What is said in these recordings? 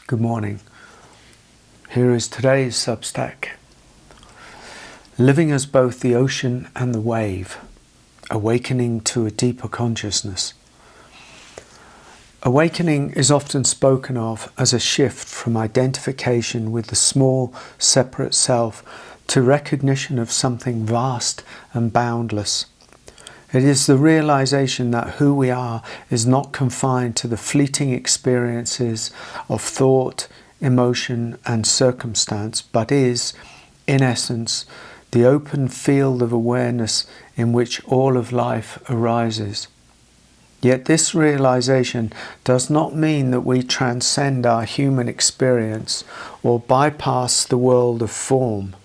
Good morning. Here is today's Substack. Living as both the ocean and the wave, awakening to a deeper consciousness. Awakening is often spoken of as a shift from identification with the small, separate self to recognition of something vast and boundless. It is the realization that who we are is not confined to the fleeting experiences of thought, emotion, and circumstance, but is, in essence, the open field of awareness in which all of life arises. Yet this realization does not mean that we transcend our human experience or bypass the world of form.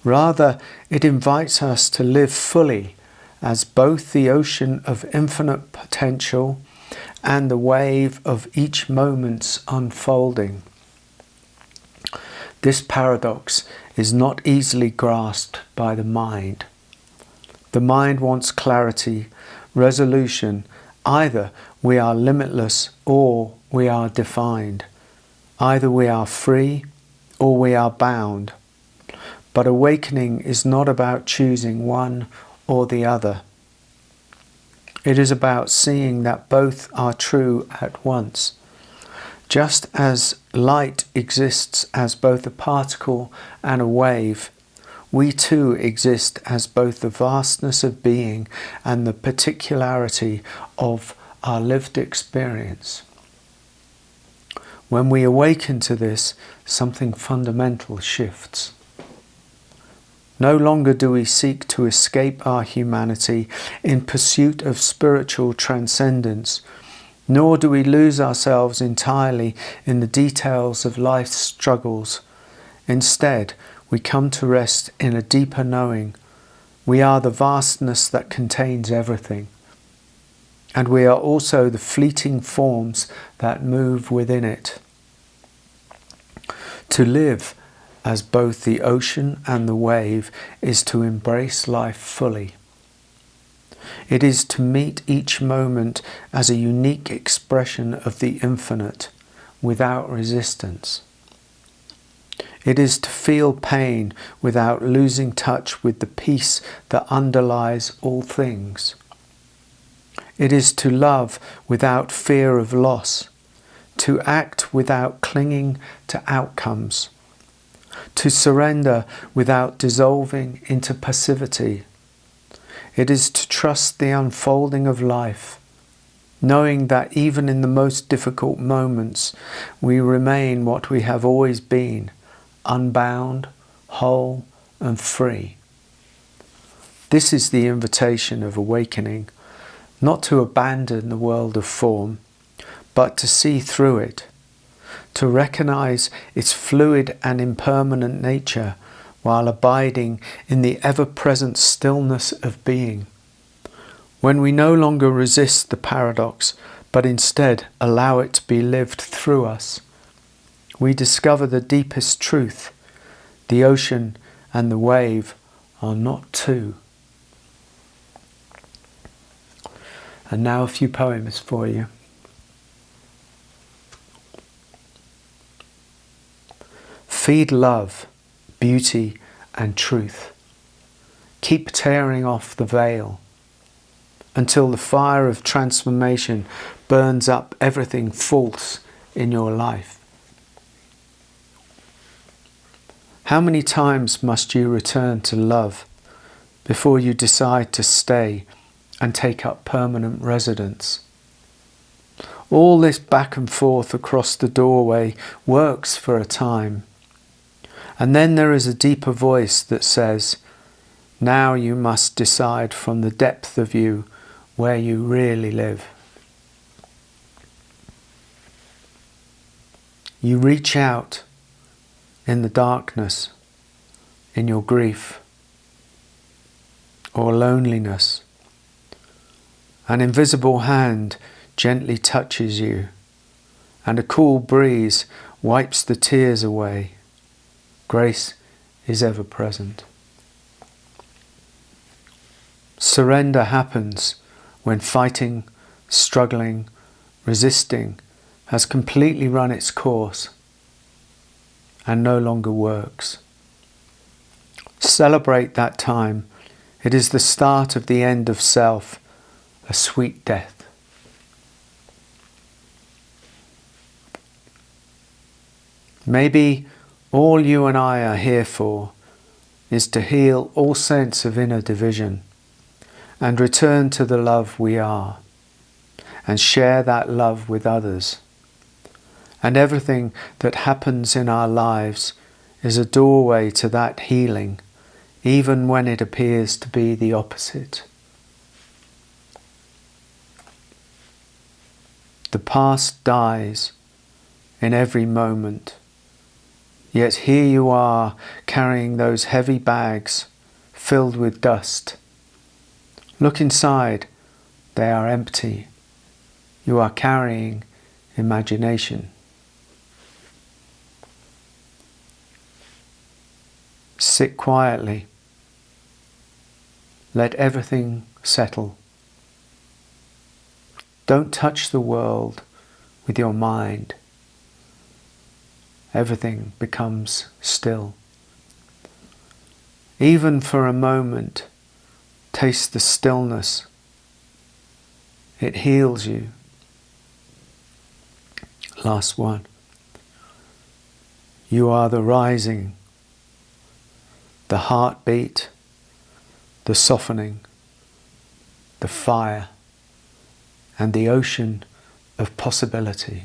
Rather, it invites us to live fully as both the ocean of infinite potential and the wave of each moment's unfolding. This paradox is not easily grasped by the mind. The mind wants clarity, resolution. Either we are limitless or we are defined. Either we are free or we are bound. But awakening is not about choosing one or the other. It is about seeing that both are true at once. Just as light exists as both a particle and a wave, we too exist as both the vastness of being and the particularity of our lived experience. When we awaken to this, something fundamental shifts. No longer do we seek to escape our humanity in pursuit of spiritual transcendence, nor do we lose ourselves entirely in the details of life's struggles. Instead, we come to rest in a deeper knowing. We are the vastness that contains everything. And we are also the fleeting forms that move within it. To live as both the ocean and the wave is to embrace life fully. It is to meet each moment as a unique expression of the infinite, without resistance. It is to feel pain without losing touch with the peace that underlies all things. It is to love without fear of loss, to act without clinging to outcomes, to surrender without dissolving into passivity. It is to trust the unfolding of life, knowing that even in the most difficult moments, we remain what we have always been, unbound, whole, and free. This is the invitation of awakening, not to abandon the world of form, but to see through it, to recognize its fluid and impermanent nature while abiding in the ever-present stillness of being. When we no longer resist the paradox, but instead allow it to be lived through us, we discover the deepest truth. The ocean and the wave are not two. And now a few poems for you. Feed love, beauty and truth. Keep tearing off the veil until the fire of transformation burns up everything false in your life. How many times must you return to love before you decide to stay and take up permanent residence? All this back and forth across the doorway works for a time. And then there is a deeper voice that says, now you must decide from the depth of you where you really live. You reach out in the darkness, in your grief or loneliness. An invisible hand gently touches you, and a cool breeze wipes the tears away. Grace is ever present. Surrender happens when fighting, struggling, resisting has completely run its course, and no longer works. Celebrate that time. It is the start of the end of self, a sweet death. Maybe all you and I are here for is to heal all sense of inner division and return to the love we are, and share that love with others. And everything that happens in our lives is a doorway to that healing, even when it appears to be the opposite. The past dies in every moment, yet here you are carrying those heavy bags filled with dust. Look inside, they are empty. You are carrying imagination. Sit quietly. Let everything settle. Don't touch the world with your mind. Everything becomes still. Even for a moment, taste the stillness. It heals you. Last one. You are the rising, the heartbeat, the softening, the fire, and the ocean of possibility.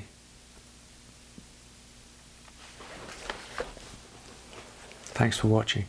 Thanks for watching.